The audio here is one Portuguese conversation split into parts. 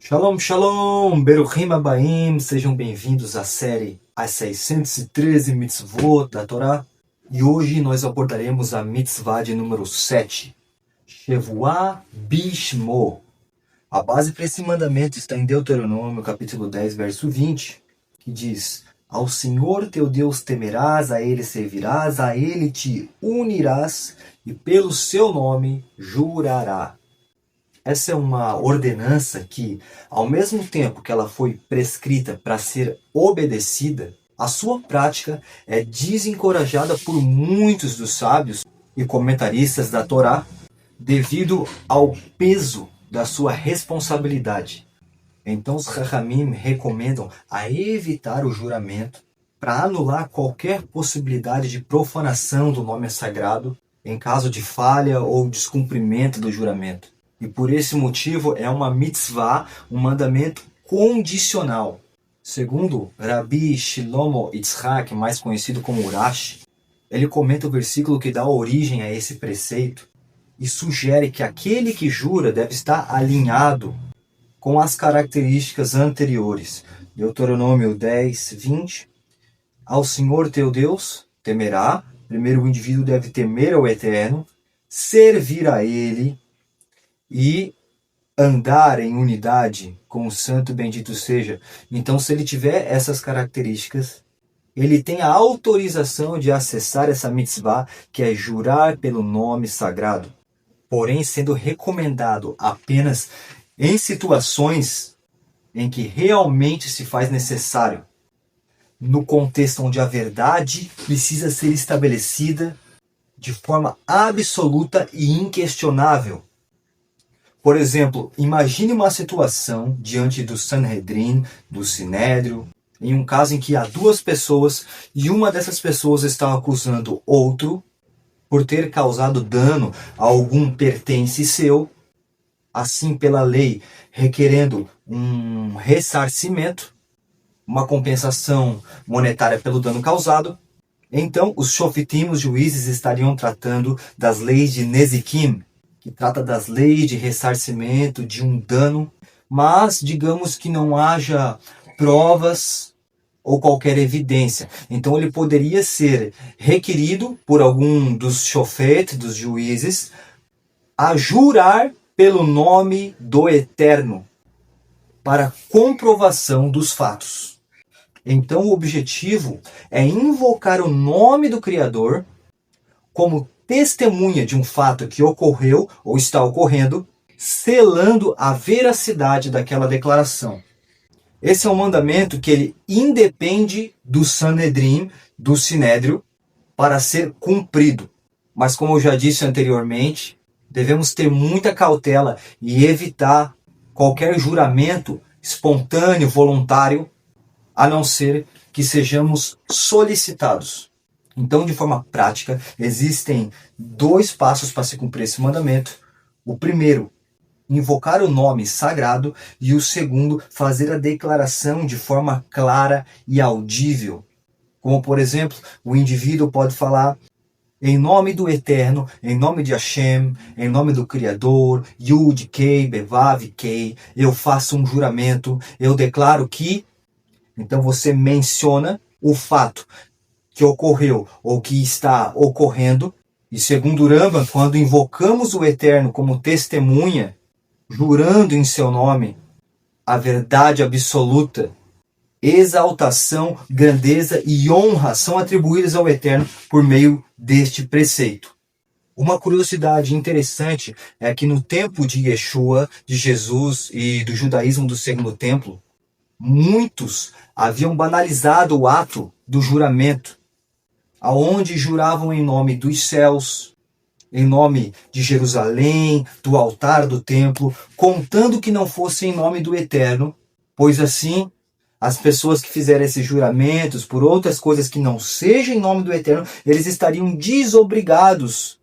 Shalom, shalom, Beruchim Abaim, sejam bem-vindos à série As 613 Mitzvot da Torá. E hoje nós abordaremos a mitzvah de número 7, Shevuah Bishmo. A base para esse mandamento está em Deuteronômio, capítulo 10, verso 20, que diz: Ao Senhor teu Deus temerás, a Ele servirás, a Ele te unirás e pelo seu nome jurará. Essa é uma ordenança que, ao mesmo tempo que ela foi prescrita para ser obedecida, a sua prática é desencorajada por muitos dos sábios e comentaristas da Torá devido ao peso da sua responsabilidade. Então os Chachamim recomendam a evitar o juramento para anular qualquer possibilidade de profanação do nome sagrado em caso de falha ou descumprimento do juramento. E por esse motivo é uma mitzvah, um mandamento condicional. Segundo Rabbi Shlomo Yitzhak, mais conhecido como Urashi, ele comenta o versículo que dá origem a esse preceito e sugere que aquele que jura deve estar alinhado com as características anteriores. Deuteronômio 10, 20. Ao Senhor teu Deus temerá. Primeiro o indivíduo deve temer ao Eterno, servir a Ele e andar em unidade com o santo bendito seja. Então, se ele tiver essas características, ele tem a autorização de acessar essa mitzvah, que é jurar pelo nome sagrado. Porém, sendo recomendado apenas em situações em que realmente se faz necessário, no contexto onde a verdade precisa ser estabelecida de forma absoluta e inquestionável. Por exemplo, imagine uma situação diante do Sanhedrin, do Sinédrio, em um caso em que há duas pessoas e uma dessas pessoas está acusando outro por ter causado dano a algum pertence seu, assim pela lei requerendo um ressarcimento, uma compensação monetária pelo dano causado. Então, os shofitim, os juízes, estariam tratando das leis de Nezikim, que trata das leis de ressarcimento de um dano, mas digamos que não haja provas ou qualquer evidência. Então ele poderia ser requerido por algum dos shofet, dos juízes, a jurar pelo nome do Eterno para comprovação dos fatos. Então o objetivo é invocar o nome do Criador como testemunha de um fato que ocorreu ou está ocorrendo, selando a veracidade daquela declaração. Esse é um mandamento que ele independe do Sanedrim, do Sinédrio, para ser cumprido. Mas como eu já disse anteriormente, devemos ter muita cautela e evitar qualquer juramento espontâneo, voluntário, a não ser que sejamos solicitados. Então, de forma prática, existem dois passos para se cumprir esse mandamento. O primeiro, invocar o nome sagrado, e o segundo, fazer a declaração de forma clara e audível. Como, por exemplo, o indivíduo pode falar: em nome do Eterno, em nome de Hashem, em nome do Criador, Yud, Kei, Bevav, Kei, eu faço um juramento, eu declaro que... Então você menciona o fato que ocorreu ou que está ocorrendo. E segundo Rambam, quando invocamos o Eterno como testemunha, jurando em seu nome, a verdade absoluta, exaltação, grandeza e honra são atribuídas ao Eterno por meio deste preceito. Uma curiosidade interessante é que no tempo de Yeshua, de Jesus e do judaísmo do Segundo Templo, muitos haviam banalizado o ato do juramento, aonde juravam em nome dos céus, em nome de Jerusalém, do altar do templo, contando que não fosse em nome do Eterno, pois assim as pessoas que fizeram esses juramentos por outras coisas que não sejam em nome do Eterno, eles estariam desobrigados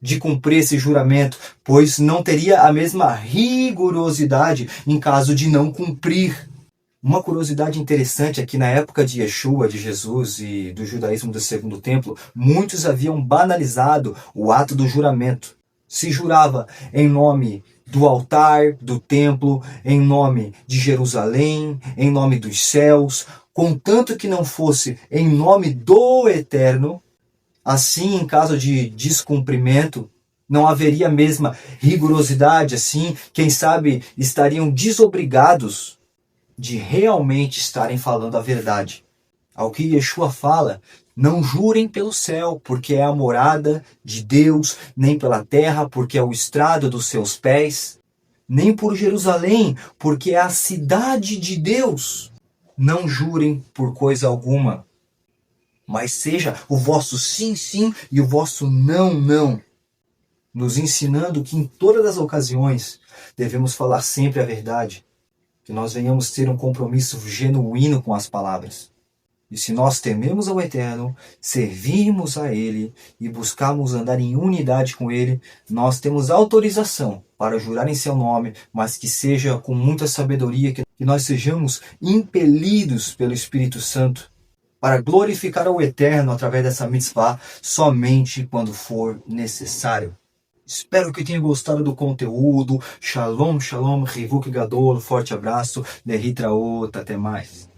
de cumprir esse juramento, pois não teria a mesma rigorosidade em caso de não cumprir. Uma curiosidade interessante é que na época de Yeshua, de Jesus e do judaísmo do Segundo Templo, muitos haviam banalizado o ato do juramento. Se jurava em nome do altar, do templo, em nome de Jerusalém, em nome dos céus, contanto que não fosse em nome do Eterno. Assim, em caso de descumprimento, não haveria a mesma rigorosidade, assim, quem sabe estariam desobrigados de realmente estarem falando a verdade. Ao que Yeshua fala, não jurem pelo céu, porque é a morada de Deus, nem pela terra, porque é o estrado dos seus pés, nem por Jerusalém, porque é a cidade de Deus. Não jurem por coisa alguma, mas seja o vosso sim, sim e o vosso não, não, nos ensinando que em todas as ocasiões devemos falar sempre a verdade, que nós venhamos ter um compromisso genuíno com as palavras. E se nós tememos ao Eterno, servirmos a Ele e buscarmos andar em unidade com Ele, nós temos autorização para jurar em seu nome, mas que seja com muita sabedoria, que nós sejamos impelidos pelo Espírito Santo para glorificar ao Eterno através dessa mitzvah somente quando for necessário. Espero que tenha gostado do conteúdo. Shalom, shalom, Hivuk Gadol, forte abraço, Derritraot, até mais.